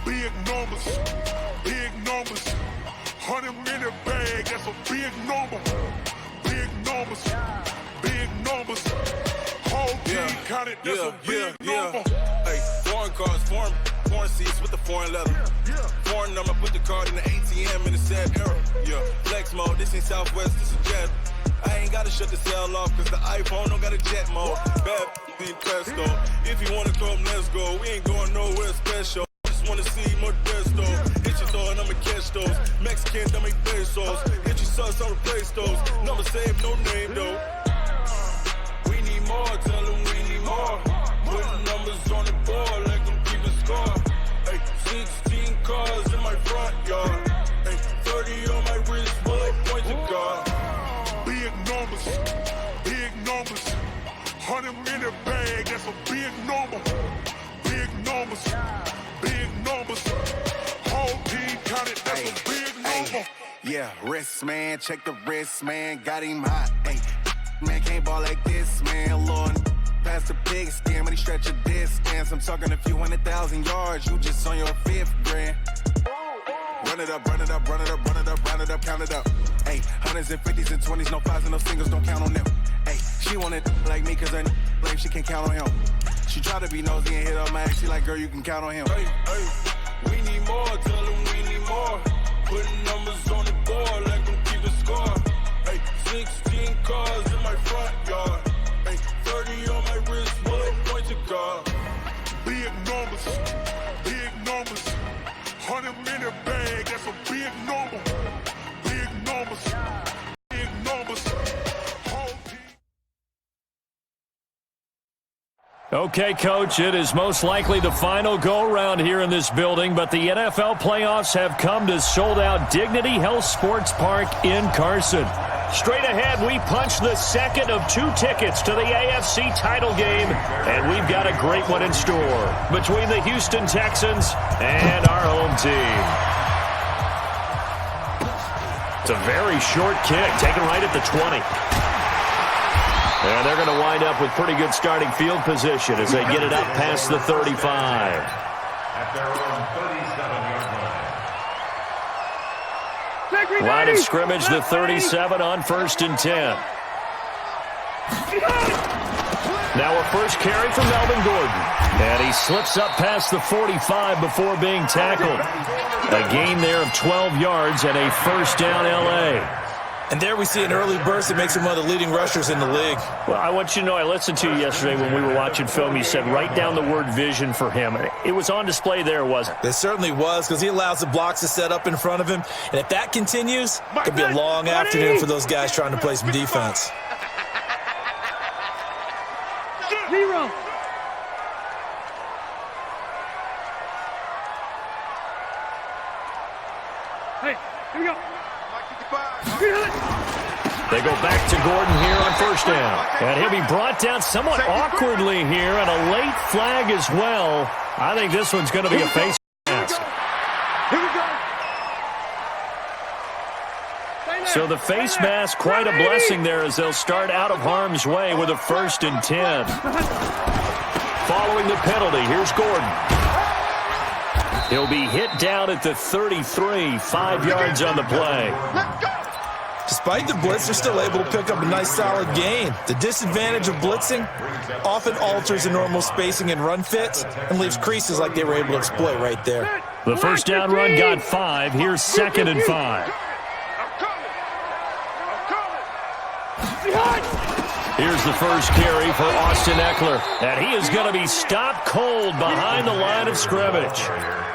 Big numbers, big numbers. 100-minute bag, that's a big number. Big numbers, big numbers. Whole team counted, that's a big number. Hey, foreign cars, foreign seats with the foreign leather. Foreign number, put the card in the ATM in the sad era. Yeah, flex mode, this ain't Southwest, this is jet. I ain't gotta shut the cell off, cause the iPhone don't got a jet mode. Bad be presto. If you wanna come, let's go. We ain't going nowhere special. Just wanna see more Modesto. Hit your throw and I'ma catch those. Mexican, don't make pesos. Hit your sauce, I'll replace those. Number saved, no name though. We need more, tell them we need more. Putting numbers on the board, let them keep a score. Hey, 16 cars in my front yard. Hey, 30 on my wrist, bullet point to God. Big numbers, big numbers. 100-minute bag, that's a big number. Big numbers, big numbers. Whole team counted, that's a big number. Yeah, wrist man, check the wrist man, got him hot. Hey, man can't ball like this, man. Lord, past the big skin when he stretch a distance. I'm talking a few 100,000 yards, you just on your 5th grand. Run it up, run it up, run it up, run it up, run it up, count it up. Hey, 100s and 50s and 20s, no 5s and no singles, don't count on them. Hey, she wanted like me cause her lame, she can't count on him. She tried to be nosy and hit up my ass, she like, girl, you can count on him. Hey, we need more, tell them we need more. Putting numbers on the board, let them keep a score. Hey, 16 cars in my front yard. Hey, 30 on my wrist, bullet point to God. Big numbers, big numbers. 100-minute bag, that's a big number. Big numbers, big numbers. Whole team. Okay, Coach, it is most likely the final go-around here in this building, but the NFL playoffs have come to sold-out Dignity Health Sports Park in Carson. Straight ahead, we punch the second of 2 tickets to the AFC title game, and we've got a great one in store between the Houston Texans and our home team. It's a very short kick, taken right at the 20. And they're going to wind up with pretty good starting field position as they get it up past the 35. At their own 37-yard line. Line of scrimmage, the 37 on 1st and 10. Now a first carry from Melvin Gordon. And he slips up past the 45 before being tackled. A gain there of 12 yards and a first down L.A. And there we see an early burst that makes him one of the leading rushers in the league. Well, I want you to know, I listened to you yesterday when we were watching film. You said write down the word vision for him. It was on display there, wasn't it? It certainly was, because he allows the blocks to set up in front of him. And if that continues, it could be a long afternoon for those guys trying to play some defense. Zero. Hey, here we go. They go back to Gordon here on first down. And he'll be brought down somewhat awkwardly here, and a late flag as well. I think this one's going to be a face mask. Here we go. So the face mask, quite a blessing there as they'll start out of harm's way with a 1st and 10. Following the penalty, here's Gordon. He'll be hit down at the 33, 5 yards on the play. Despite the blitz, they're still able to pick up a nice solid gain. The disadvantage of blitzing often alters the normal spacing and run fits and leaves creases like they were able to exploit right there. The first down run got 5. Here's 2nd and 5. Here's the first carry for Austin Eckler. And he is going to be stopped cold behind the line of scrimmage.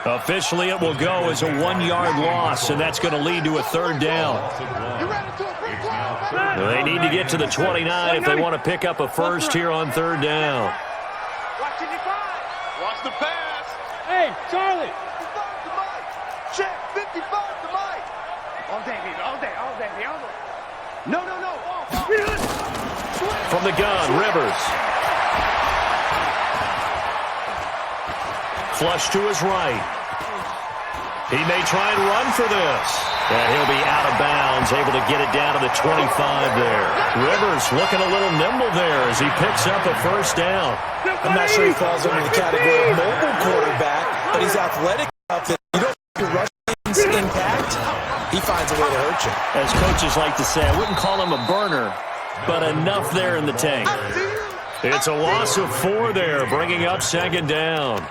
Officially, it will go as a 1-yard loss, and that's going to lead to a 3rd down. They need to get to the 29 if they want to pick up a first here on 3rd down. Watch the pass. Hey, Charlie. Check 55 to Mike. All day, baby. All day. No. From the gun, Rivers. Flush to his right. He may try and run for this. And he'll be out of bounds, able to get it down to the 25 there. Rivers looking a little nimble there as he picks up a first down. I'm not sure he falls under the category of mobile quarterback, but he's athletic enough he finds a way to hurt you. As coaches like to say, I wouldn't call him a burner, but enough there in the tank. It's a loss of 4 there, bringing up second down.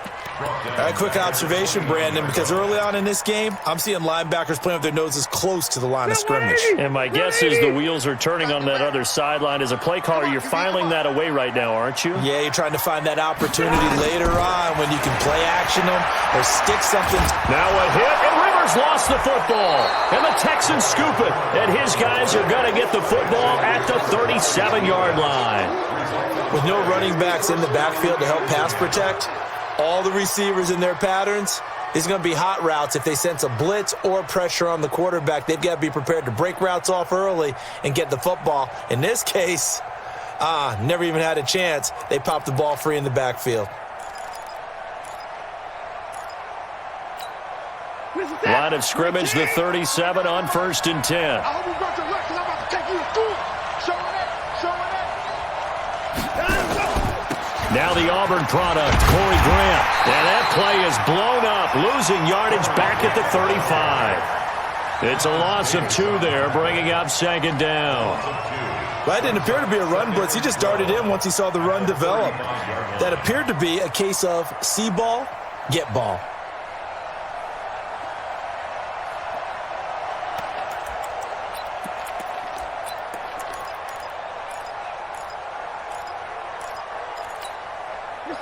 A quick observation, Brandon, because early on in this game, I'm seeing linebackers playing with their noses close to the line of scrimmage. And my guess is the wheels are turning on that other sideline. As a play caller, you're filing that away right now, aren't you? Yeah, you're trying to find that opportunity later on when you can play action them or stick something. Now a hit, and Rivers lost the football. And the Texans scoop it. And his guys are going to get the football at the 37-yard line. With no running backs in the backfield to help pass protect, all the receivers in their patterns is going to be hot routes. If they sense a blitz or pressure on the quarterback, they've got to be prepared to break routes off early and get the football. In this case, never even had a chance. They popped the ball free in the backfield. Line of scrimmage, the 37 on 1st and 10. I hope you got your left, because I'm about to take you to school. Show it up. Now the Auburn product, Corey Grant. And that play is blown up, losing yardage back at the 35. It's a loss of 2 there, bringing up second down. Well, that didn't appear to be a run blitz. He just darted in once he saw the run develop. That appeared to be a case of see ball, get ball.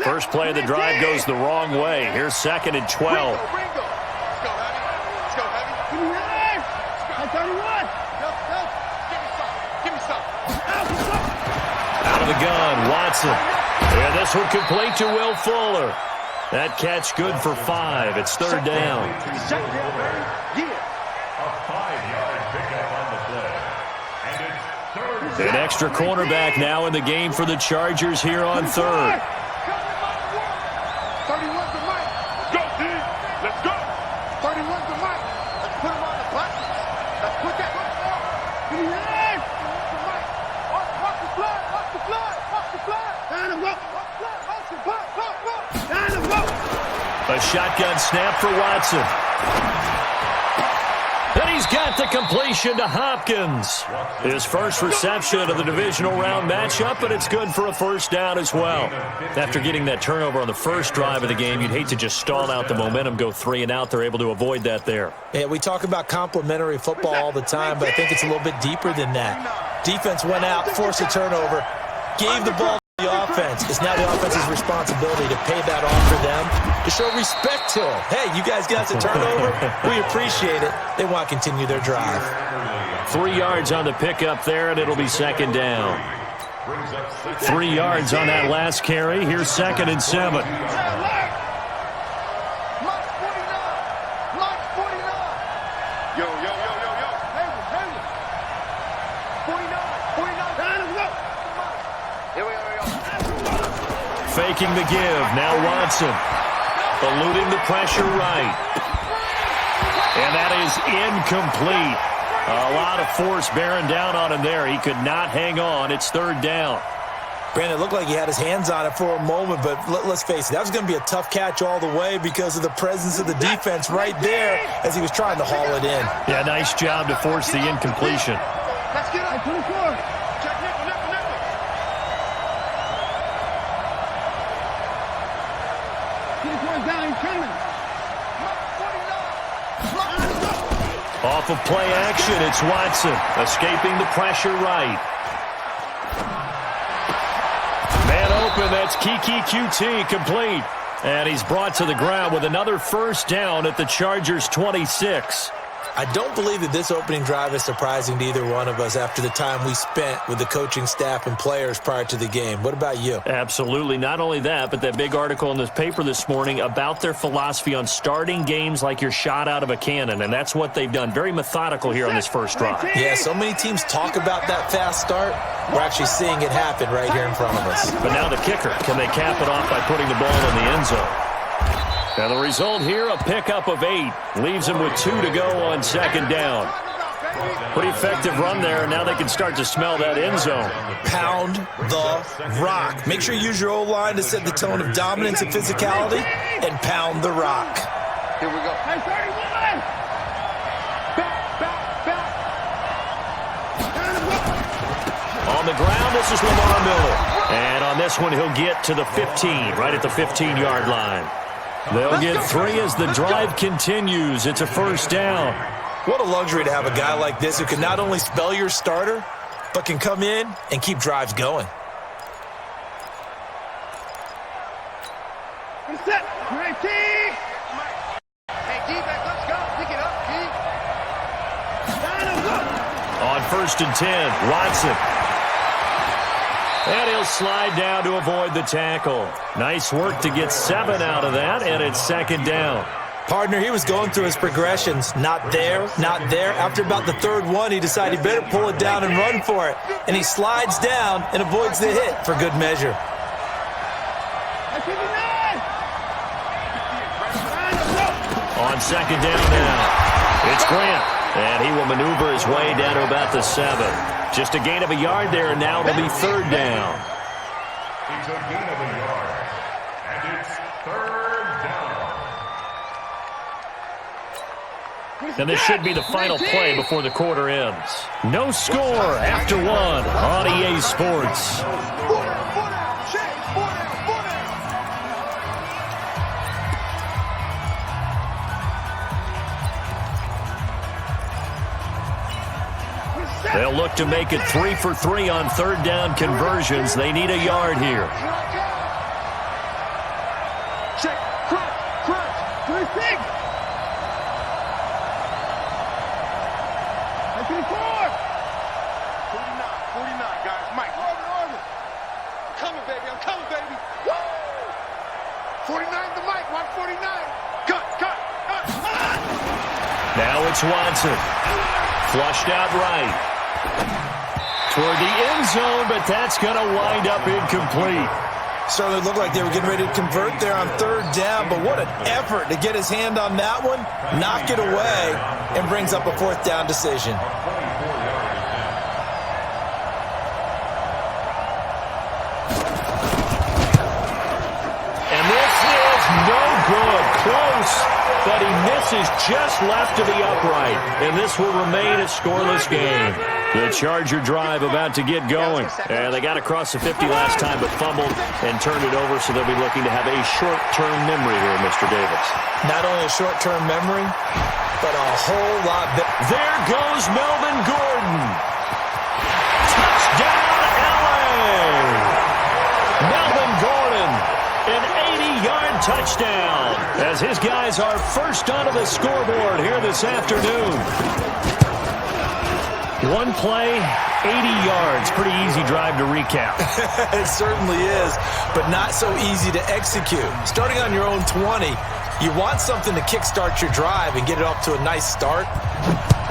First play of the drive goes the wrong way. Here's 2nd and 12. Let's go, Heavy. Let's go, Heavy. Give me that. I 31. Give me some. Out of the gun, Watson. And this one complete to Will Fuller. That catch good for 5. It's 3rd down. A 5-yard pickup on the play. And it's 3rd. An extra cornerback now in the game for the Chargers here on 3rd. 31's the mic. Go, D. Let's go. 31's the mic. Let's put him on the button. Let's put that football. Give me that. 31's the mic. Watch the fly. Watch the fly. Watch the fly. Down and go. Watch the fly. Watch the fly. Go. Down and go. A shotgun snap for Watson. And he's got the completion to Hopkins. His first reception of the divisional round matchup, but it's good for a 1st down as well. After getting that turnover on the first drive of the game, you'd hate to just stall out the momentum, go 3 and out. They're able to avoid that there. Yeah, we talk about complementary football all the time, but I think it's a little bit deeper than that. Defense went out, forced a turnover, gave the ball to the offense. It's now the offense's responsibility to pay that off for them, to show respect to them. Hey, you guys got the turnover. We appreciate it. They want to continue their drive. 3 yards on the pickup there, and it'll be 2nd down. 3 yards on that last carry. Here's 2nd and 7. Yo. 49. Here we go. Faking the give. Now Watson. Eluding the pressure right. And that is incomplete. A lot of force bearing down on him there. He could not hang on. It's 3rd down. Brandon, it looked like he had his hands on it for a moment, but let's face it, that was going to be a tough catch all the way because of the presence of the defense right there as he was trying to haul it in. Yeah, nice job to force the incompletion. Let's get up. 24. Check nickel. Down, he's coming. Off of play action, it's Watson. Escaping the pressure right. Man open, that's Kiki QT complete. And he's brought to the ground with another 1st down at the Chargers' 26. I don't believe that this opening drive is surprising to either one of us after the time we spent with the coaching staff and players prior to the game. What about you? Absolutely. Not only that, but that big article in this paper this morning about their philosophy on starting games like you're shot out of a cannon, and that's what they've done. Very methodical here on this first drive. Yeah, so many teams talk about that fast start. We're actually seeing it happen right here in front of us. But now the kicker. Can they cap it off by putting the ball in the end zone? And the result here, a pickup of 8. Leaves him with 2 to go on 2nd down. Pretty effective run there, and now they can start to smell that end zone. Pound the rock. Make sure you use your O-line to set the tone of dominance and physicality, and pound the rock. Here we go. Hey, 31! Back. the ground. This is Lamar Miller. And on this one, he'll get to the 15, right at the 15-yard line. They'll get 3 as the drive continues. It's a first down. What a luxury to have a guy like this who can not only spell your starter, but can come in and keep drives going. Set. Great team. Hey, D-back, let's go. Pick it up, D. On 1st and 10, Watson. And he'll slide down to avoid the tackle. Nice work to get 7 out of that, and it's 2nd down. Partner, he was going through his progressions. Not there, not there. After about the 3rd one, he decided he better pull it down and run for it. And he slides down and avoids the hit for good measure. On 2nd down now, it's Grant. And he will maneuver his way down to about the 7. Just a gain of a yard there, and now it'll be 3rd down. It's a gain of a yard, and it's 3rd down. And this should be the final play before the quarter ends. No score after 1 on EA Sports. They'll look to make it 3 for 3 on 3rd down conversions. They need a yard here. Check. Crunch. 3-6. 49, guys. Mike, orbit. I'm coming, baby. Woo! 49 to Mike. Watch 49. Cut. Now it's Watson. Flushed out right. Toward the end zone, but that's going to wind up incomplete. Certainly looked like they were getting ready to convert there on 3rd down, but what an effort to get his hand on that one, knock it away, and brings up a 4th down decision. And this is no good. Close, but he misses just left of the upright. And this will remain a scoreless game. The Charger drive about to get going. And they got across the 50 last time, but fumbled and turned it over, so they'll be looking to have a short-term memory here, Mr. Davis. Not only a short-term memory, but a whole lot. There goes Melvin Gordon. Touchdown, LA! Melvin Gordon, an 80-yard touchdown, as his guys are first onto the scoreboard here this afternoon. One play, 80 yards. Pretty easy drive to recap. It certainly is, but not so easy to execute. Starting on your own 20, you want something to kickstart your drive and get it off to a nice start.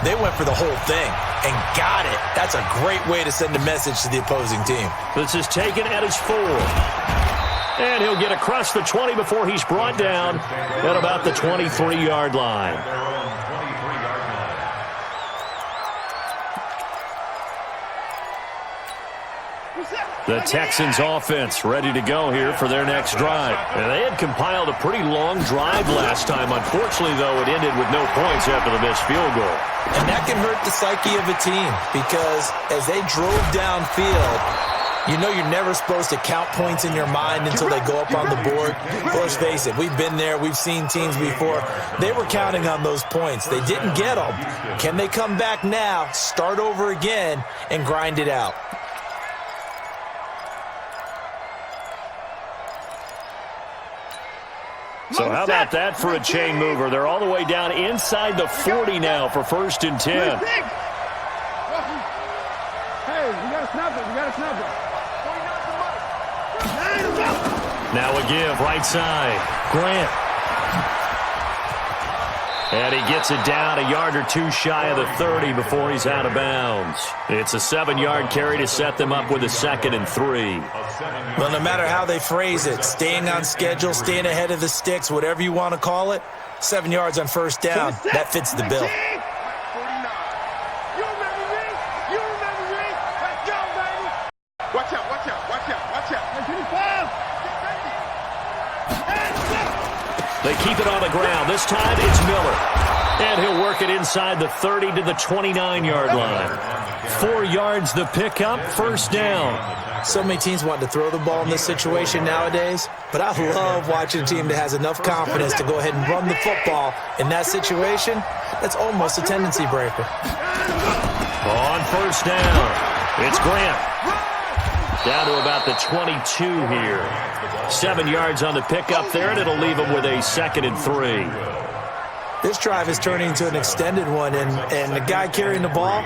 They went for the whole thing and got it. That's a great way to send a message to the opposing team. This is taken at his 4. And he'll get across the 20 before he's brought down at about the 23-yard line. The Texans offense ready to go here for their next drive. And they had compiled a pretty long drive last time. Unfortunately, though, it ended with no points after the missed field goal. And that can hurt the psyche of a team because as they drove downfield, you know you're never supposed to count points in your mind until they go up on the board. Let's face it, we've been there. We've seen teams before. They were counting on those points. They didn't get them. Can they come back now, start over again, and grind it out? So how about that for a chain mover? They're all the way down inside the 40 now for 1st and 10. Hey, we got to snap it. Now a give, right side. Grant. And he gets it down a yard or 2 shy of the 30 before he's out of bounds. It's a 7-yard carry to set them up with a 2nd and 3. Well, no matter how they phrase it, staying on schedule, staying ahead of the sticks, whatever you want to call it, 7 yards on 1st down, that fits the bill. Watch out. They keep it on the ground. This time it's Miller. And he'll work it inside the 30 to the 29-yard line. 4 yards the pickup, first down. So many teams want to throw the ball in this situation nowadays, but I love watching a team that has enough confidence to go ahead and run the football in that situation. That's almost a tendency breaker. On first down, it's Grant. Down to about the 22 here. 7 yards on the pickup there, and it'll leave him with a 2nd and 3. This drive is turning into an extended one, and the guy carrying the ball,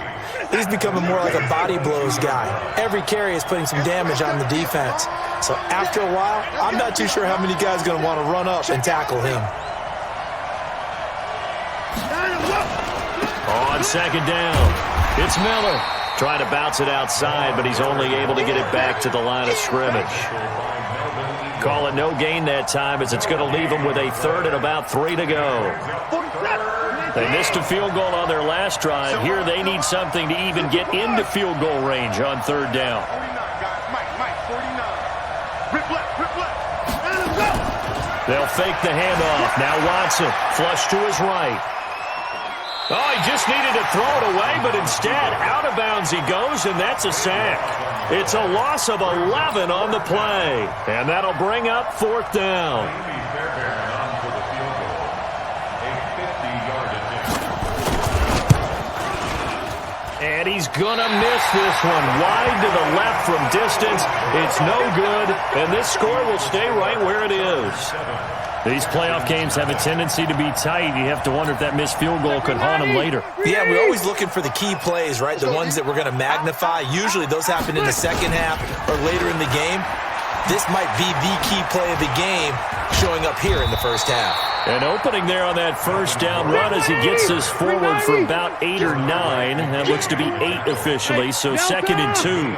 he's becoming more like a body blows guy. Every carry is putting some damage on the defense. So after a while, I'm not too sure how many guys are going to want to run up and tackle him. On second down, it's Miller. Trying to bounce it outside, but he's only able to get it back to the line of scrimmage. Call it no gain that time, as it's going to leave them with a 3rd and about 3 to go. They missed a field goal on their last drive. Here they need something to even get into field goal range on 3rd down. 49. Rip left. They'll fake the handoff. Now Watson, flush to his right. Oh, he just needed to throw it away, but instead, out of bounds he goes, and that's a sack. It's a loss of 11 on the play, and that'll bring up 4th down. And he's going to miss this one. Wide to the left from distance. It's no good, and this score will stay right where it is. These playoff games have a tendency to be tight. You have to wonder if that missed field goal could haunt them later. Yeah, we're always looking for the key plays, right? The ones that we're going to magnify. Usually those happen in the second half or later in the game. This might be the key play of the game showing up here in the first half. And opening there on that first down run as he gets us forward for about 8 or 9. That looks to be 8 officially, so 2nd and 2.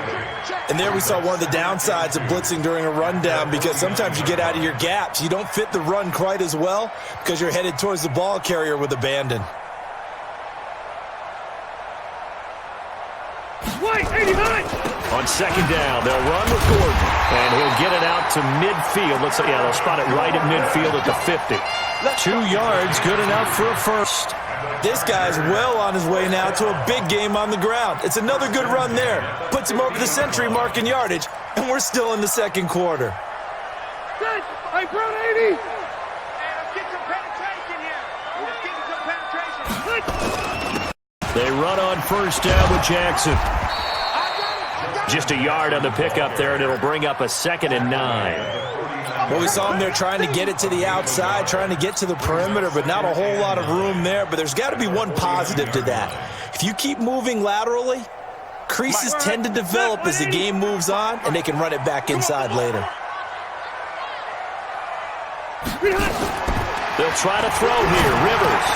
And there we saw one of the downsides of blitzing during a rundown, because sometimes you get out of your gaps. You don't fit the run quite as well because you're headed towards the ball carrier with abandon. On second down, they'll run with Gordon, and he'll get it out to midfield. Looks like, they'll spot it right at midfield at the 50. 2 yards, good enough for a first. This guy's well on his way now to a big game on the ground. It's another good run there. Puts him over the century mark in yardage, and we're still in the second quarter. Hey, bro, 80. Let's get some penetration here. Let's get some penetration. They run on first down with Jackson. Just a yard on the pickup there, and it'll bring up a 2nd and 9. Well, we saw him there trying to get it to the outside, trying to get to the perimeter, but not a whole lot of room there. But there's got to be one positive to that. If you keep moving laterally, creases tend to develop as the game moves on, and they can run it back inside later. They'll try to throw here. Rivers.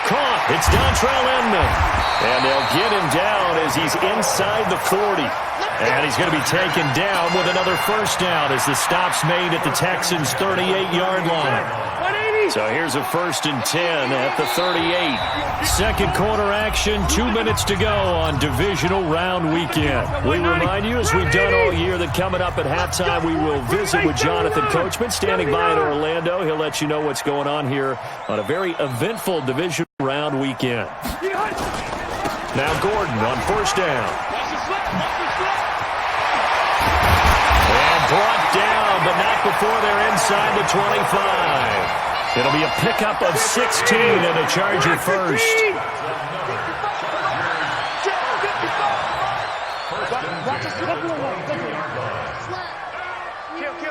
Caught. It's Dontrell Inman. And they'll get him down as he's inside the 40. And he's going to be taken down with another first down as the stop's made at the Texans' 38-yard line. So here's a 1st and 10 at the 38. Second quarter action, 2 minutes to go on Divisional Round Weekend. We remind you, as we've done all year, that coming up at halftime, we will visit with Jonathan Coachman, standing by in Orlando. He'll let you know what's going on here on a very eventful Divisional Round Weekend. Now Gordon on first down. And brought down, but not before they're inside the 25. It'll be a pickup of 16 and a Charger first.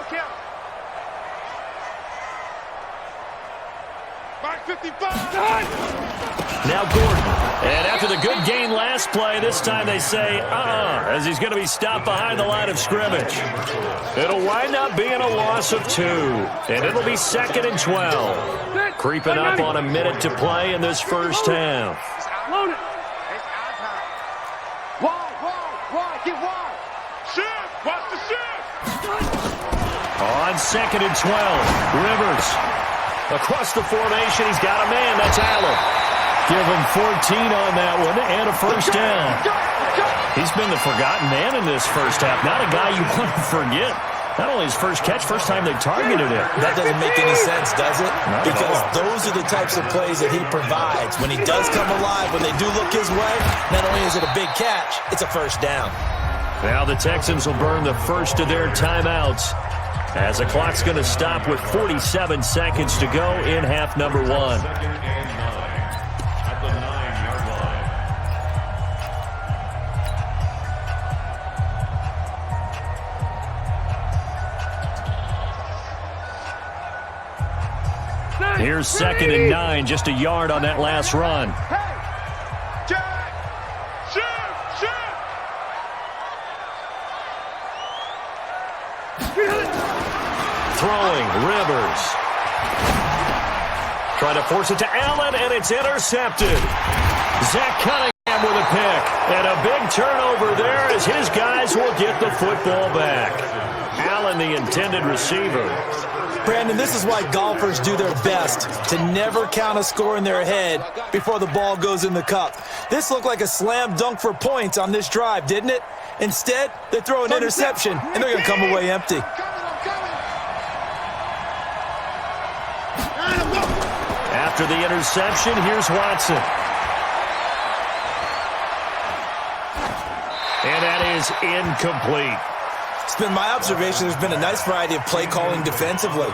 Kill. Mark 55. Now Gordon. And after the good gain last play, this time they say, as he's going to be stopped behind the line of scrimmage. It'll wind up being a loss of 2. And it'll be 2nd and 12. Creeping up on a minute to play in this first half. Load it. Wide. Get wide. Shift. Watch the shift. On 2nd and 12. Rivers. Across the formation, he's got a man. That's Allen. Give him 14 on that one and a first down. He's been the forgotten man in this first half. Not a guy you want to forget. Not only his first catch, first time they targeted it. That doesn't make any sense, does it? Not Because at all. those are the types of plays that he provides. When he does come alive, when they do look his way, not only is it a big catch, it's a first down. Now the Texans will burn the first of their timeouts as the clock's going to stop with 47 seconds to go in half number 1. At the 9-yard line. Here's 2nd and 9, just a yard on that last run. Throwing, Rivers. Trying to force it to Allen, and it's intercepted. Zach Cunningham with a pick. And a big turnover there as his guys will get the football back. Allen, the intended receiver. Brandon, this is why golfers do their best to never count a score in their head before the ball goes in the cup. This looked like a slam dunk for points on this drive, didn't it? Instead, they throw an interception, and they're going to come away empty. After the interception, here's Watson. And that is incomplete. It's been my observation there's been a nice variety of play calling defensively.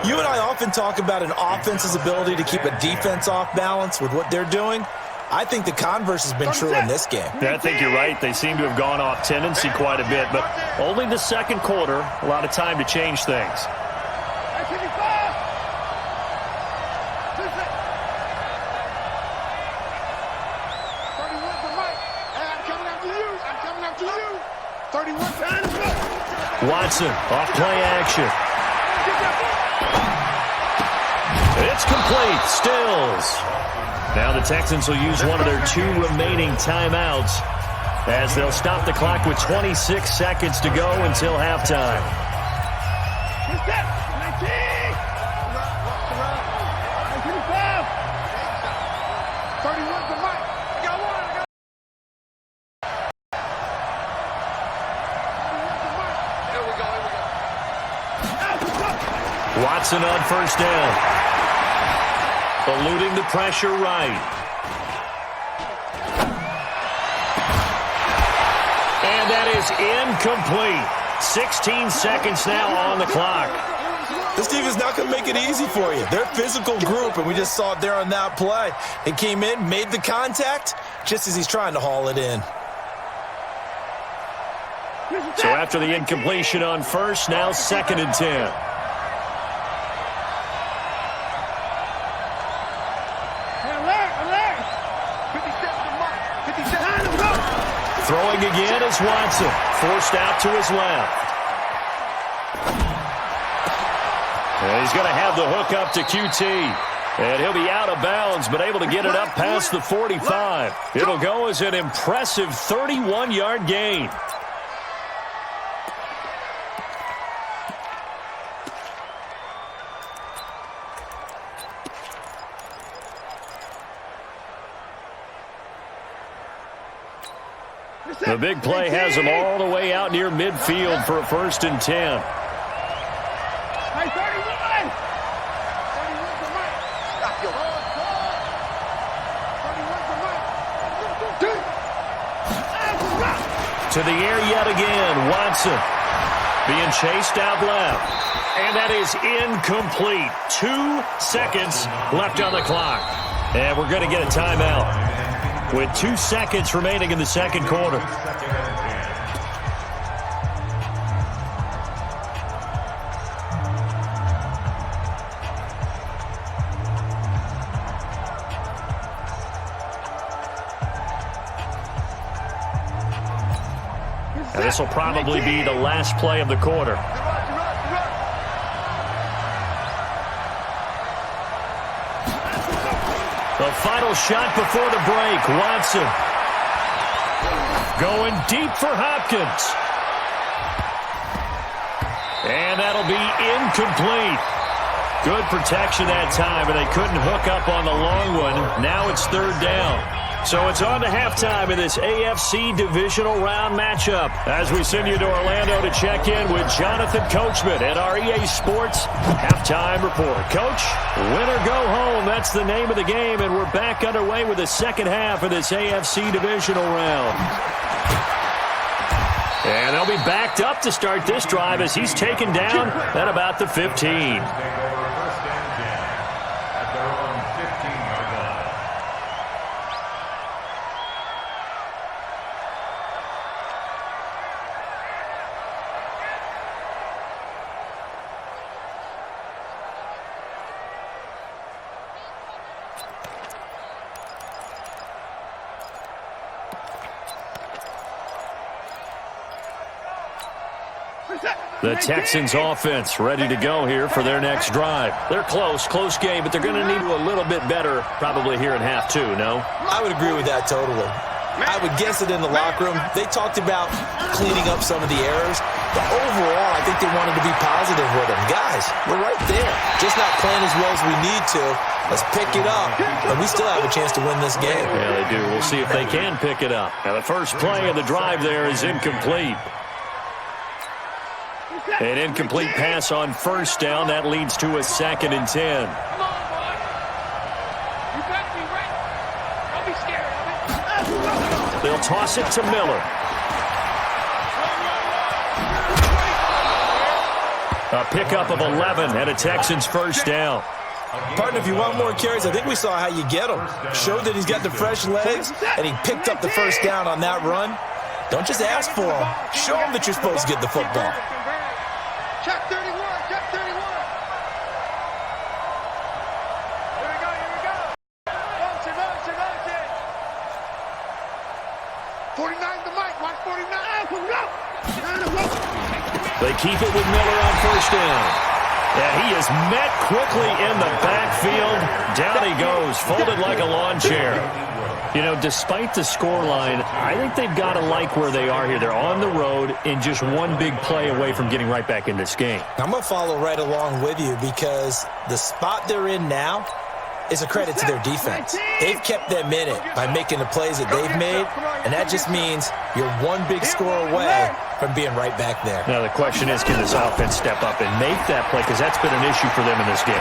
You and I often talk about an offense's ability to keep a defense off balance with what they're doing. I think the converse has been true in this game. I think you're right. They seem to have gone off tendency quite a bit, but only the second quarter, a lot of time to change things. Watson, off play action. It's complete. Stills. Now the Texans will use one of their 2 remaining timeouts as they'll stop the clock with 26 seconds to go until halftime. Watson on first down. Eluding the pressure right. And that is incomplete. 16 seconds now on the clock. This team is not going to make it easy for you. They're a physical group, and we just saw it there on that play. He came in, made the contact, just as he's trying to haul it in. So after the incompletion on first, now 2nd and 10. Throwing again is Watson. Forced out to his left. And he's going to have the hook up to QT. And he'll be out of bounds, but able to get it up past the 45. It'll go as an impressive 31-yard gain. The big play has him all the way out near midfield for a 1st and 10. To the air yet again. Watson being chased out left. And that is incomplete. 2 seconds left on the clock. And we're going to get a timeout with 2 seconds remaining in the second quarter. And this will probably be the last play of the quarter. The final shot before the break. Watson going deep for Hopkins. And that'll be incomplete. Good protection that time, but they couldn't hook up on the long one. Now it's 3rd down. So it's on to halftime in this AFC Divisional Round matchup as we send you to Orlando to check in with Jonathan Coachman at our EA Sports Halftime Report. Coach, win or go home, that's the name of the game, and we're back underway with the second half of this AFC Divisional Round. And they'll be backed up to start this drive as he's taken down at about the 15. The Texans offense ready to go here for their next drive. They're close game, but they're going to need a little bit better probably here in half two, no? I would agree with that totally. I would guess that in the locker room, they talked about cleaning up some of the errors, but overall, I think they wanted to be positive with them. Guys, we're right there. Just not playing as well as we need to. Let's pick it up, and we still have a chance to win this game. Yeah, they do. We'll see if they can pick it up. Now, the first play of the drive there is incomplete. An incomplete pass on first down. That leads to a 2nd and 10. Come on, boy. You better be ready. Don't be scared. They'll toss it to Miller. A pickup of 11 and a Texans first down. Partner, if you want more carries, I think we saw how you get him. Showed that he's got the fresh legs, and he picked up the first down on that run. Don't just ask for him. Show him that you're supposed to get the football. Check 31, check 31. Here we go. Motion. 49 to Mike, watch 49. They keep it with Miller on first down. And he is met quickly in the backfield. Down he goes, folded like a lawn chair. You know, despite the scoreline, I think they've got to like where they are here. They're on the road and just one big play away from getting right back in this game. I'm going to follow right along with you because the spot they're in now is a credit to their defense. They've kept them in it by making the plays that they've made, and that just means you're one big score away from being right back there. Now the question is, can this offense step up and make that play? Because that's been an issue for them in this game.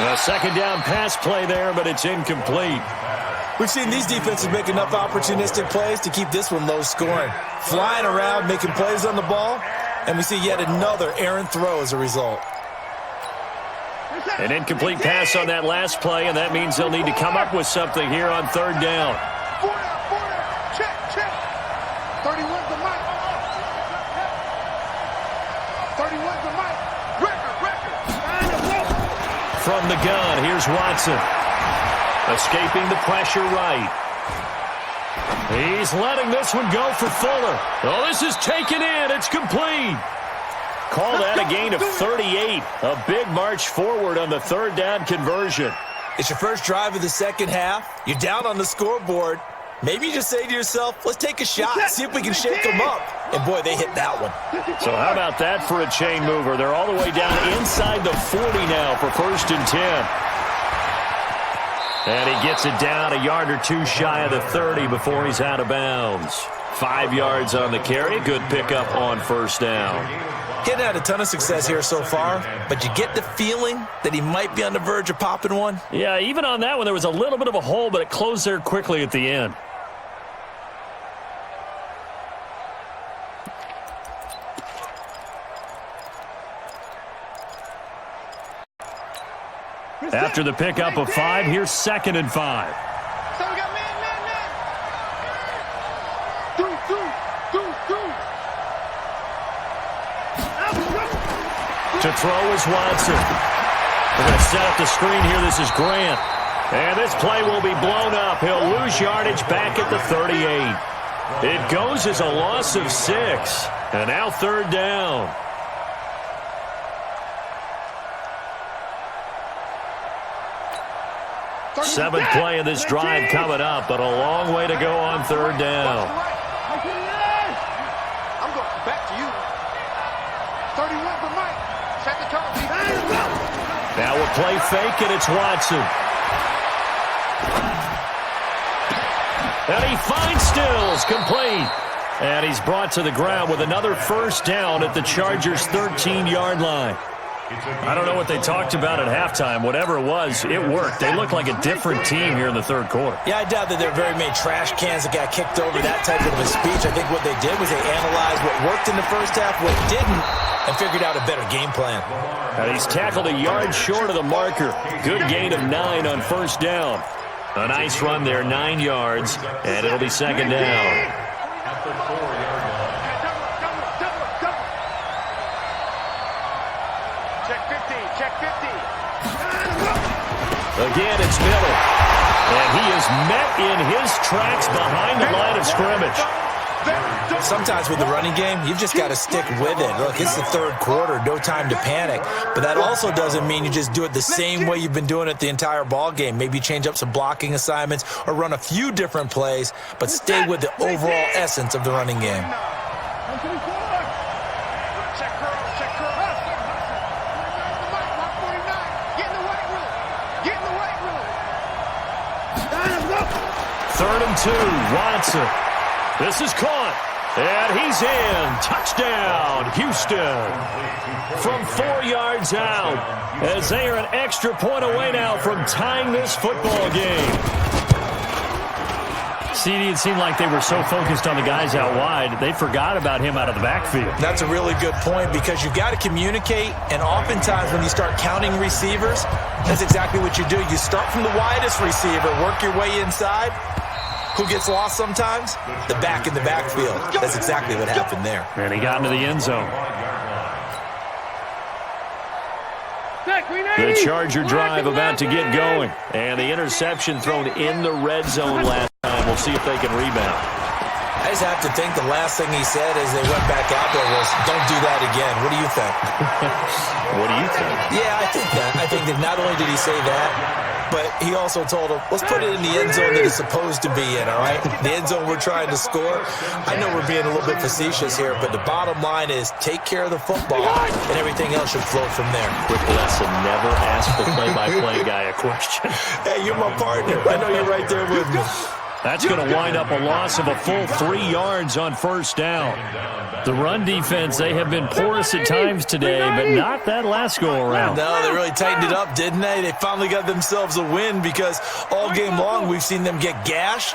A second down pass play there, but it's incomplete. We've seen these defenses make enough opportunistic plays to keep this one low scoring. Flying around, making plays on the ball, and we see yet another errant throw as a result. An incomplete pass on that last play, and that means they'll need to come up with something here on third down. Check. 31 to Mike. 31 to Mike. Record. From the gun, here's Watson. Escaping the pressure right. He's letting this one go for Fuller. Oh, this is taken in. It's complete. Call that a gain of 38. A big march forward on the third down conversion. It's your first drive of the second half. You're down on the scoreboard. Maybe you just say to yourself, let's take a shot, see if we can shake them up. And, boy, they hit that one. So how about that for a chain mover? They're all the way down inside the 40 now for 1st and 10. And he gets it down a yard or two shy of the 30 before he's out of bounds. 5 yards on the carry. Good pickup on first down. Getting had a ton of success here so far, but you get the feeling that he might be on the verge of popping one. Yeah, even on that one, there was a little bit of a hole, but it closed there quickly at the end. After the pickup of 5, here's 2nd and 5. So we got man. Do. To throw is Watson. We're going to set up the screen here. This is Grant. And this play will be blown up. He'll lose yardage back at the 38. It goes as a loss of 6. And now third down. Seventh play of this drive coming up, but a long way to go on third down. I'm going back to you. 31 for Mike. Second turn. Now a play fake, and it's Watson. And he finds Stills, complete. And he's brought to the ground with another first down at the Chargers' 13-yard line. I don't know what they talked about at halftime. Whatever it was, it worked. They look like a different team here in the third quarter. Yeah, I doubt that there are very many trash cans that got kicked over, that type of a speech. I think what they did was they analyzed what worked in the first half, what didn't, and figured out a better game plan. And he's tackled a yard short of the marker. Good gain of 9 on first down. A nice run there, 9 yards, and it'll be second down. At the 4-yard line. Check 50, check 50. Again, it's Miller. And he is met in his tracks behind the line of scrimmage. Sometimes with the running game, you've just got to stick with it. Look, it's the third quarter, no time to panic. But that also doesn't mean you just do it the same way you've been doing it the entire ball game. Maybe change up some blocking assignments or run a few different plays, but stay with the overall essence of the running game. Third and 2, Watson. This is caught, and he's in. Touchdown, Houston. From 4 yards out, as they are an extra point away now from tying this football game. CD, it seemed like they were so focused on the guys out wide, they forgot about him out of the backfield. That's a really good point because you've got to communicate, and oftentimes when you start counting receivers, that's exactly what you do. You start from the widest receiver, work your way inside. Who gets lost sometimes? The back in the backfield. That's exactly what happened there. And he got into the end zone. The Charger drive about to get going. And the interception thrown in the red zone last time. We'll see if they can rebound. I just have to think the last thing he said as they went back out there was, don't do that again. What do you think? What do you think? Yeah, I think that. I think that not only did he say that, but he also told him, let's put it in the end zone that it's supposed to be in, all right? The end zone we're trying to score. I know we're being a little bit facetious here, but the bottom line is take care of the football, and everything else should flow from there. Quick lesson, never ask the play-by-play guy a question. Hey, you're my partner. I know you're right there with me. That's going to wind up a loss of a full 3 yards on first down. The run defense, they have been porous at times today, but not that last go-around. No, they really tightened it up, didn't they? They finally got themselves a win because all game long we've seen them get gashed.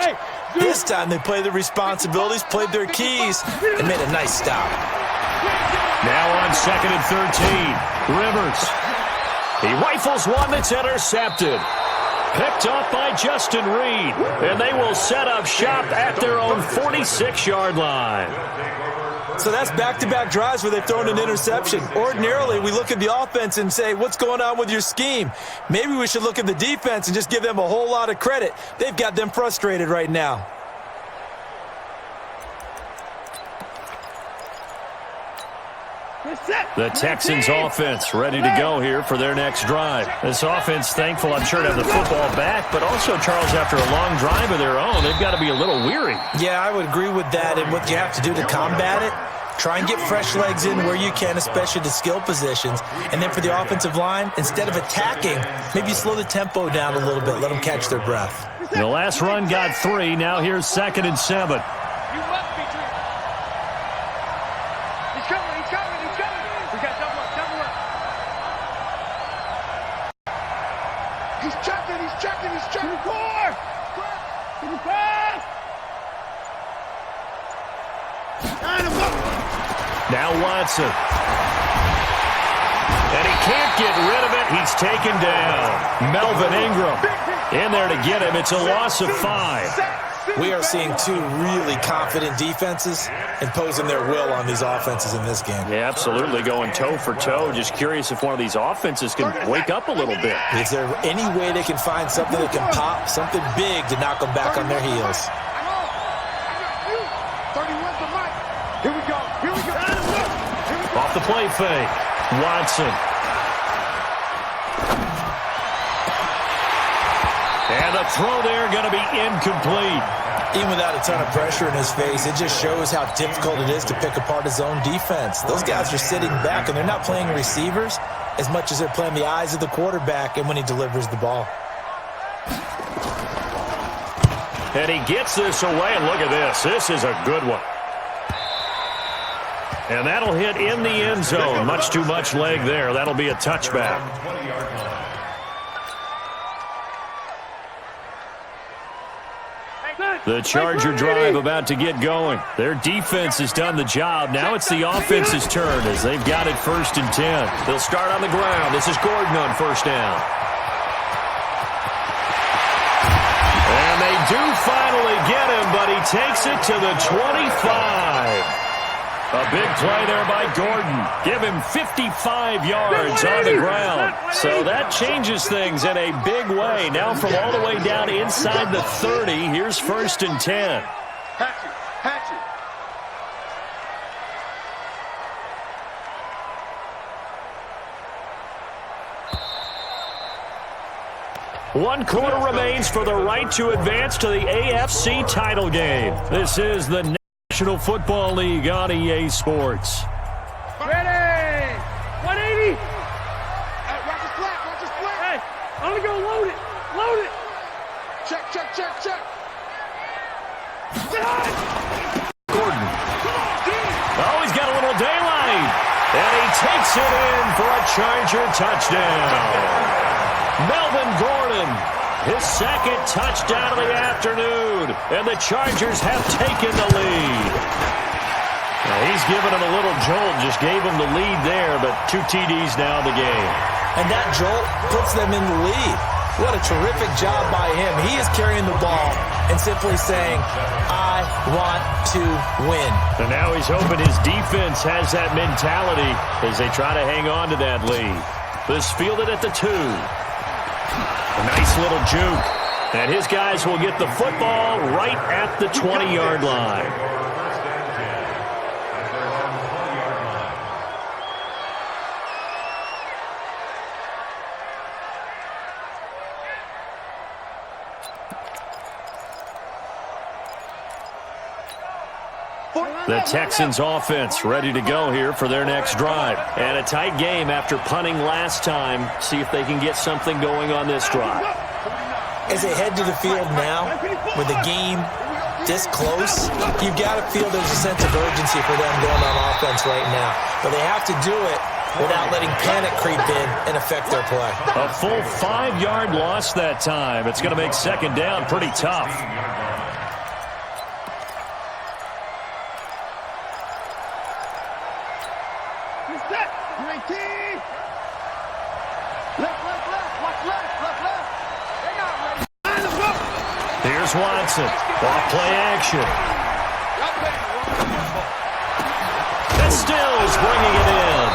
This time they played their responsibilities, played their keys, and made a nice stop. Now on 2nd and 13, Rivers. He rifles one that's intercepted. Picked off by Justin Reed, and they will set up shop at their own 46-yard line. So that's back-to-back drives where they've thrown an interception. Ordinarily, we look at the offense and say, what's going on with your scheme? Maybe we should look at the defense and just give them a whole lot of credit. They've got them frustrated right now. The Texans offense ready to go here for their next drive. This offense thankful, I'm sure, to have the football back, but also, Charles, after a long drive of their own, they've got to be a little weary. Yeah, I would agree with that, and what you have to do to combat it, try and get fresh legs in where you can, especially the skill positions. And then for the offensive line, instead of attacking, maybe slow the tempo down a little bit, let them catch their breath. The last run got 3, now here's 2nd and 7. Now Watson. And he can't get rid of it. He's taken down. Melvin Ingram in there to get him. It's a loss of 5. We are seeing two really confident defenses imposing their will on these offenses in this game. Yeah, absolutely, going toe for toe. Just curious if one of these offenses can wake up a little bit. Is there any way they can find something that can pop, something big to knock them back on their heels? Here we go. Here we go. Off the play fake. Watson. And the throw there going to be incomplete. Even without a ton of pressure in his face, it just shows how difficult it is to pick apart his own defense. Those guys are sitting back, and they're not playing receivers. as much as they're playing the eyes of the quarterback and when he delivers the ball. And he gets this away, and look at this. This is a good one. And that'll hit in the end zone. Much too much leg there. That'll be a touchback. The Charger drive about to get going. Their defense has done the job. Now it's the offense's turn as they've got it 1st and 10. They'll start on the ground. This is Gordon on 1st down. And they do finally get him, but he takes it to the 25. A big play there by Gordon. Give him 55 yards on the ground. So that changes things in a big way. Now from all the way down inside the 30, here's 1st and 10. Hatchet. One quarter remains for the right to advance to the AFC title game. This is the National Football League on EA Sports. Ready! 180! Watch the split! Hey, I'm gonna go load it! Check! Gordon. Oh, he's got a little daylight. And he takes it in for a Charger touchdown. Melvin Gordon, his 2nd touchdown of the afternoon. And the Chargers have taken the lead. Now he's given him a little jolt, just gave him the lead there, but 2 TDs now in the game. And that jolt puts them in the lead. What a terrific job by him. He is carrying the ball and simply saying, I want to win. And now he's hoping his defense has that mentality as they try to hang on to that lead. This fielded at the 2. A nice little juke. And his guys will get the football right at the 20-yard line. The Texans offense ready to go here for their next drive. And a tight game after punting last time. See if they can get something going on this drive. As they head to the field now, with the game this close, you've got to feel there's a sense of urgency for them going on offense right now. But they have to do it without letting panic creep in and affect their play. A full 5-yard loss that time. It's going to make 2nd down pretty tough. Here's Watson. Off play action. And Stills bringing it in.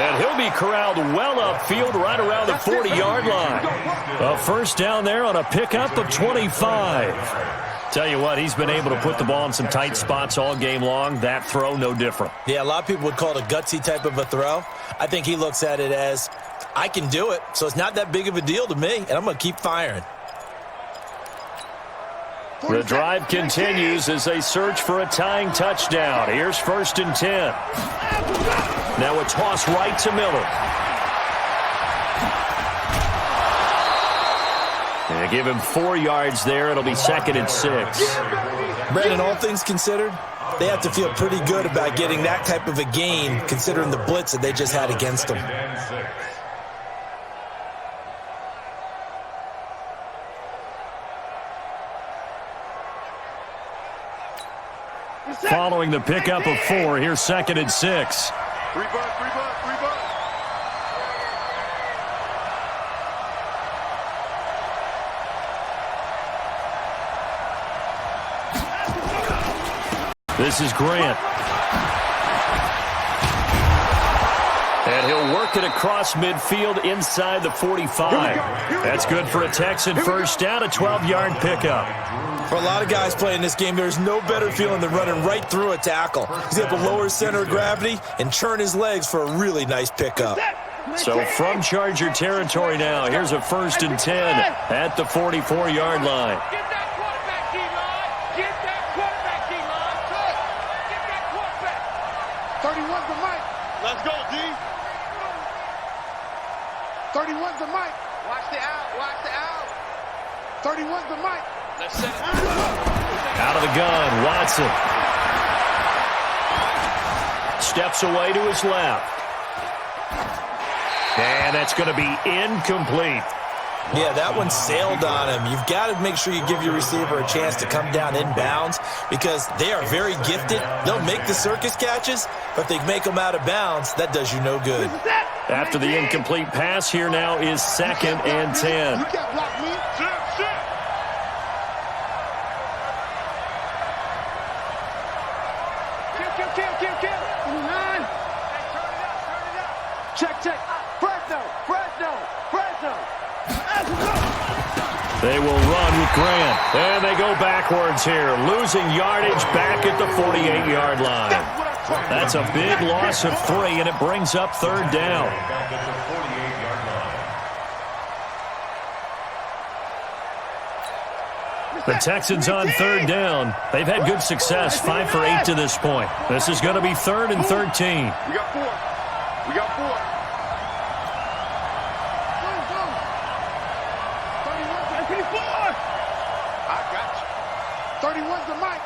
And he'll be corralled well upfield right around the 40-yard line. A 1st down there on a pickup of 25. Tell you what, he's been able to put the ball in some tight spots all game long. That throw, no different. Yeah, a lot of people would call it a gutsy type of a throw. I think he looks at it as, I can do it, so it's not that big of a deal to me, and I'm going to keep firing. The drive continues as they search for a tying touchdown. Here's 1st and 10. Now a toss right to Miller. And give him 4 yards there. It'll be 2nd and 6. Brandon, all things considered, they have to feel pretty good about getting that type of a gain considering the blitz that they just had against them. Following the pickup of 4, here's 2nd and 6. Reverse. This is Grant. And he'll work it across midfield inside the 45. That's good for a Texan 1st down, a 12-yard pickup. For a lot of guys playing this game, there's no better feeling than running right through a tackle. He's able to lower his center of gravity and churn his legs for a really nice pickup. So from Charger territory now, here's a 1st and 10 at the 44-yard line. Get that quarterback, D-line! Get that quarterback, D-line! Get that quarterback! 31 to Mike. Let's go, D. 31's the mic. Watch the out. Watch the out. 31's the mic. Let's set it. Out of the gun, Watson. Steps away to his left. And that's going to be incomplete. Yeah, that one sailed on him. You've got to make sure you give your receiver a chance to come down inbounds because they are very gifted. They'll make the circus catches, but if they make them out of bounds, that does you no good. After the incomplete pass, here now is 2nd and 10. You can't block me. Kill. 9. Check. Fresno. They will run with Grant. And they go backwards here, losing yardage back at the 48-yard line. That's a big loss of 3, and it brings up 3rd down. Back at the 48-yard line. The Texans on 3rd down. They've had good success, 5 for 8 to this point. This is going to be 3rd and 13. We got 4. 31's the mic.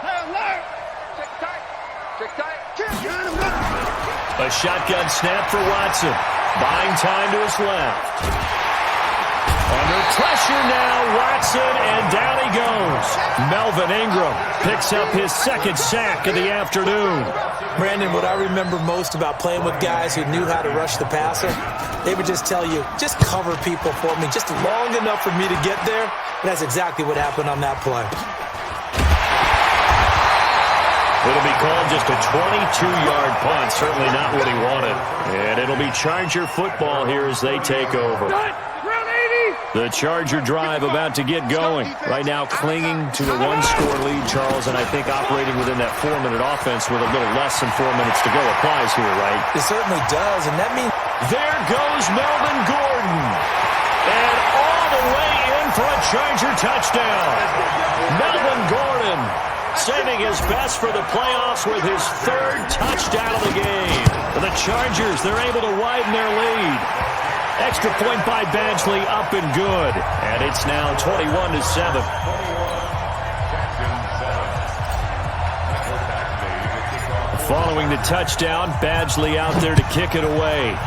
Check tight. A shotgun snap for Watson. Buying time to his left. Under pressure now, Watson, and down he goes. Melvin Ingram picks up his 2nd sack of the afternoon. Brandon, what I remember most about playing with guys who knew how to rush the passer, they would just tell you, just cover people for me, just long enough for me to get there. And that's exactly what happened on that play. It'll be called just a 22-yard punt. Certainly not what he wanted. And it'll be Charger football here as they take over. The Charger drive about to get going. Right now clinging to a 1-score lead, Charles, and I think operating within that 4-minute offense with a little less than 4 minutes to go applies here, right? It certainly does, and that means... There goes Melvin Gordon. And all the way in for a Charger touchdown. Melvin Gordon saving his best for the playoffs with his 3rd touchdown of the game. For the Chargers, they're able to widen their lead. Extra point by Badgley, up and good. And it's now 21-7. Following the touchdown, Badgley out there to kick it away.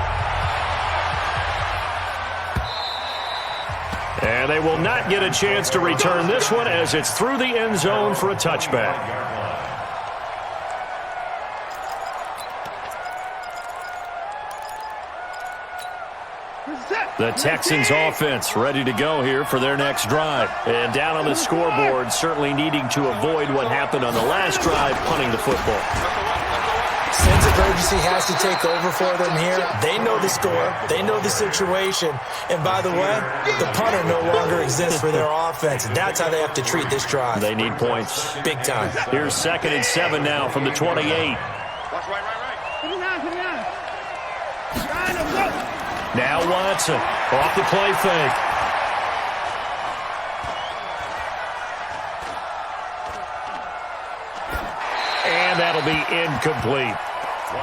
And they will not get a chance to return this one as it's through the end zone for a touchback. The Texans offense ready to go here for their next drive. And down on the scoreboard, certainly needing to avoid what happened on the last drive, punting the football. Sense of urgency has to take over for them here. They know the score. They know the situation. And by the way, the punter no longer exists for their offense. And that's how they have to treat this drive. They need points. Big time. Here's 2nd and 7 now from the 28. Watch right. 59. Now Watson off the play fake. And that'll be incomplete.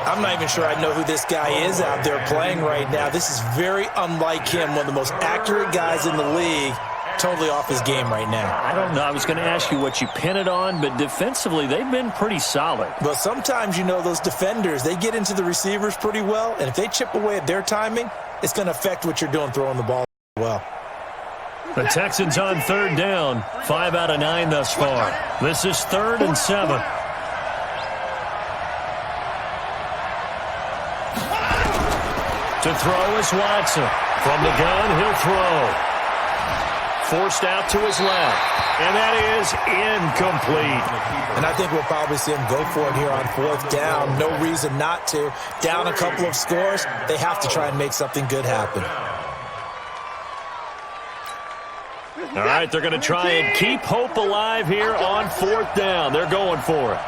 I'm not even sure I know who this guy is out there playing right now. This is very unlike him, one of the most accurate guys in the league. Totally off his game right now. I don't know. I was going to ask you what you pin it on, but defensively, they've been pretty solid. But sometimes, those defenders, they get into the receivers pretty well, and if they chip away at their timing, it's going to affect what you're doing throwing the ball well. The Texans on 3rd down, 5 out of 9 thus far. This is 3rd and 7. To throw is Watson. From the gun, he'll throw. Forced out to his left. And that is incomplete. And I think we'll probably see him go for it here on 4th down. No reason not to. Down a couple of scores, they have to try and make something good happen. All right, they're going to try and keep hope alive here on 4th down. They're going for it.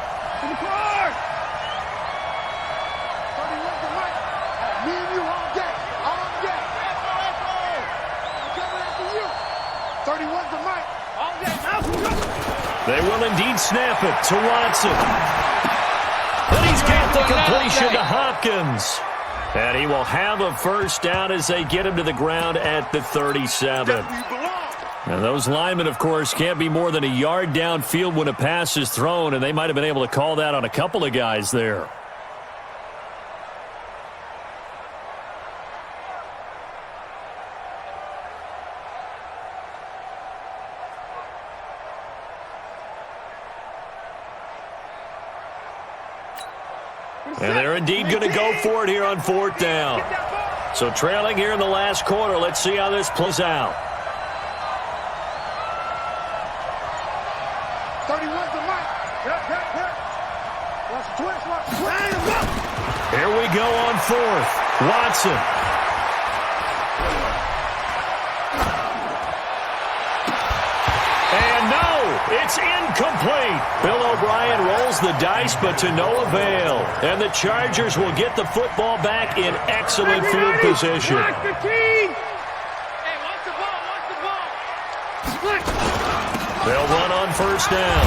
They will indeed snap it to Watson. And he's got the completion to Hopkins. And he will have a first down as they get him to the ground at the 37. And those linemen, of course, can't be more than a yard downfield when a pass is thrown, and they might have been able to call that on a couple of guys there. And they're indeed going to go for it here on fourth down. So trailing here in the last quarter. Let's see how this plays out. 31's the mic. Watch the twist. Watch the twist. Here we go on fourth. Watson. And no, it's incomplete. Bill O'Brien rolls the dice, but to no avail. And the Chargers will get the football back in excellent field position. Watch the team. Hey, watch the ball. Watch the ball. They'll run on first down.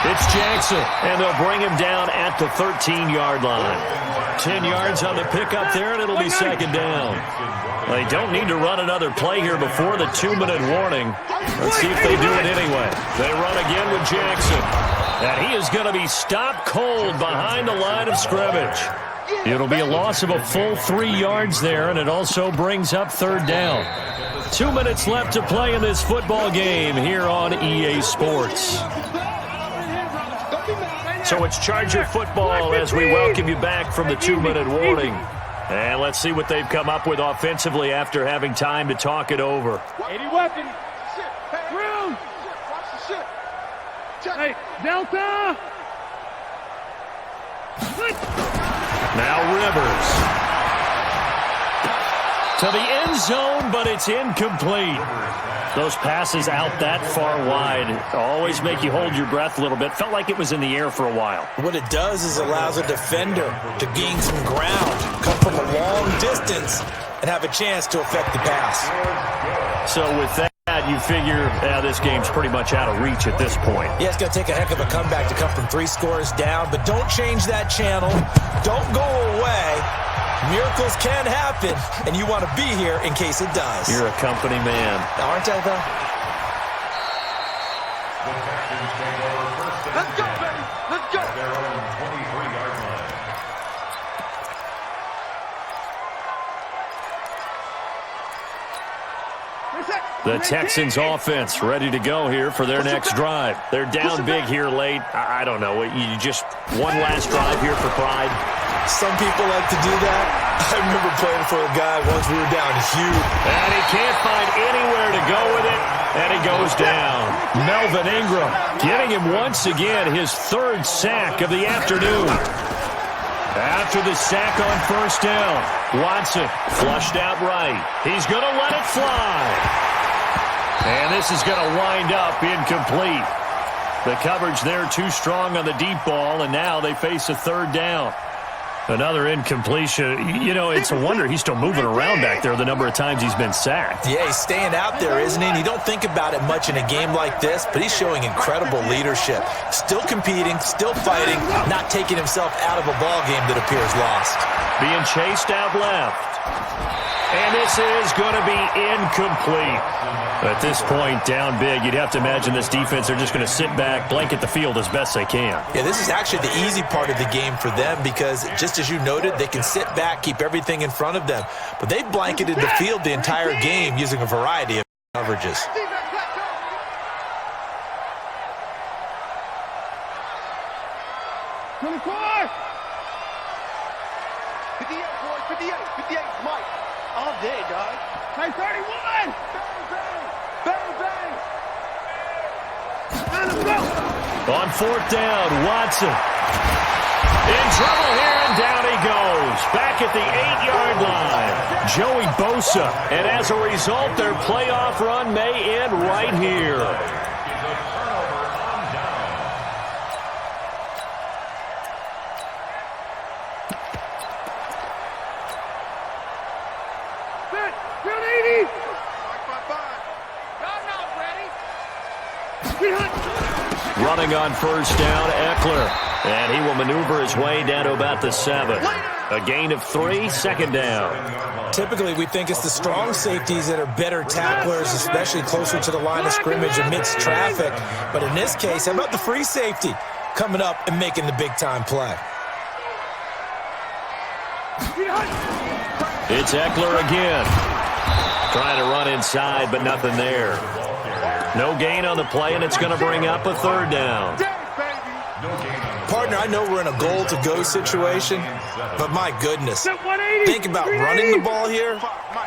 It's Jackson, and they'll bring him down at the 13-yard line. 10 yards on the pickup there, and it'll be second down. They don't need to run another play here before the 2-minute warning. Let's see if they do it anyway. They run again with Jackson. And he is going to be stopped cold behind the line of scrimmage. It'll be a loss of a full 3 yards there, and it also brings up third down. 2 minutes left to play in this football game here on EA Sports. So it's Charger football as we welcome you back from the 2-minute warning. And let's see what they've come up with offensively after having time to talk it over. 80 weapon. Room. Watch the shit. Hey, Delta. Now Rivers. To the end zone, but it's incomplete. Those passes out that far wide always make you hold your breath a little bit. Felt like it was in the air for a while. What it does is allows a defender to gain some ground, come from a long distance, and have a chance to affect the pass. So with that, you figure this game's pretty much out of reach at this point. Yeah, it's going to take a heck of a comeback to come from 3 scores down, but don't change that channel. Don't go away. Miracles can happen, and you want to be here in case it does. You're a company man. Aren't I, though? Let's go, baby. Let's go. Their own 23-yard line. The Texans offense ready to go here for their next drive. They're down big here late. I don't know. You just one last drive here for pride. Some people like to do that. I remember playing for a guy once we were down huge. And he can't find anywhere to go with it, and he goes down. Melvin Ingram getting him once again his 3rd sack of the afternoon. After the sack on first down, Watson flushed out right. He's going to let it fly. And this is going to wind up incomplete. The coverage there too strong on the deep ball, and now they face a 3rd down. Another incompletion. You know, it's a wonder he's still moving around back there the number of times he's been sacked. Yeah, he's staying out there, isn't he? And you don't think about it much in a game like this, but he's showing incredible leadership. Still competing, still fighting, not taking himself out of a ball game that appears lost. Being chased out left. And this is going to be incomplete. At this point, down big, you'd have to imagine this defense, they're just going to sit back, blanket the field as best they can. Yeah, this is actually the easy part of the game for them because, just as you noted, they can sit back, keep everything in front of them. But they've blanketed the field the entire game using a variety of coverages. 24. 58, boys. 58. 58, Mike. All day, dog. Hey, 31. Bang, bang. Bang, bang. Let him go. On fourth down, Watson. In trouble here, and down he goes. Back at the 8-yard line. Joey Bosa. And as a result, their playoff run may end right here. Running on first down, Eckler. And he will maneuver his way down to about the 7. A gain of 3, second down. Typically, we think it's the strong safeties that are better tacklers, especially closer to the line of scrimmage amidst traffic. But in this case, how about the free safety coming up and making the big-time play? It's Eckler again. Trying to run inside, but nothing there. No gain on the play, and it's going to bring up a third down. Partner, I know we're in a goal-to-go situation, but my goodness, think about running the ball here.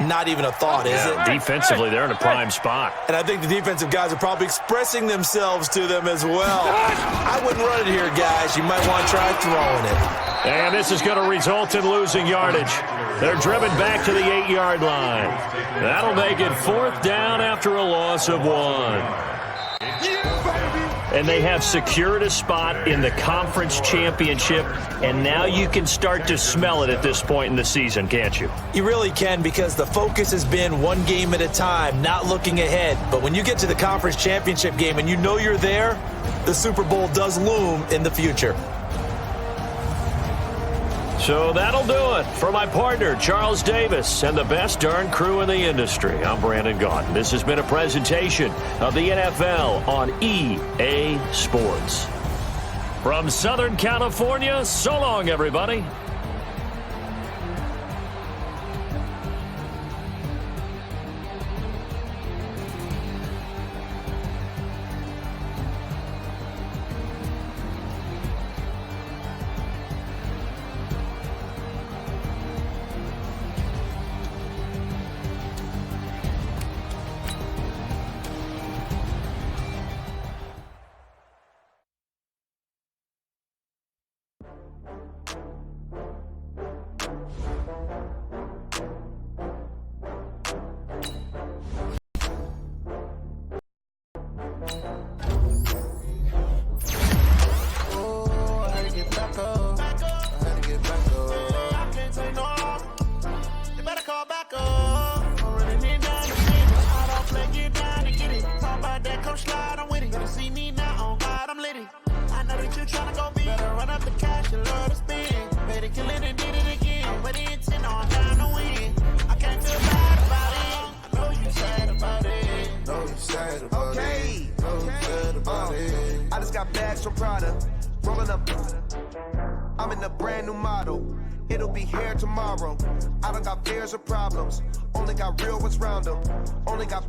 Not even a thought, is it? Defensively, they're in a prime spot. And I think the defensive guys are probably expressing themselves to them as well. I wouldn't run it here, guys. You might want to try throwing it. And this is going to result in losing yardage. They're driven back to the 8-yard line. That'll make it 4th down after a loss of 1. And they have secured a spot in the conference championship, and now you can start to smell it at this point in the season, can't you? You really can, because the focus has been one game at a time, not looking ahead. But when you get to the conference championship game and you know you're there, the Super Bowl does loom in the future. So that'll do it for my partner, Charles Davis, and the best darn crew in the industry. I'm Brandon Gaudin. This has been a presentation of the NFL on EA Sports. From Southern California, so long, everybody. I just got bags from Prada, rolling up. I'm in a brand new model. It'll be here tomorrow. I don't got fears or problems. Only got real ones round them. Only got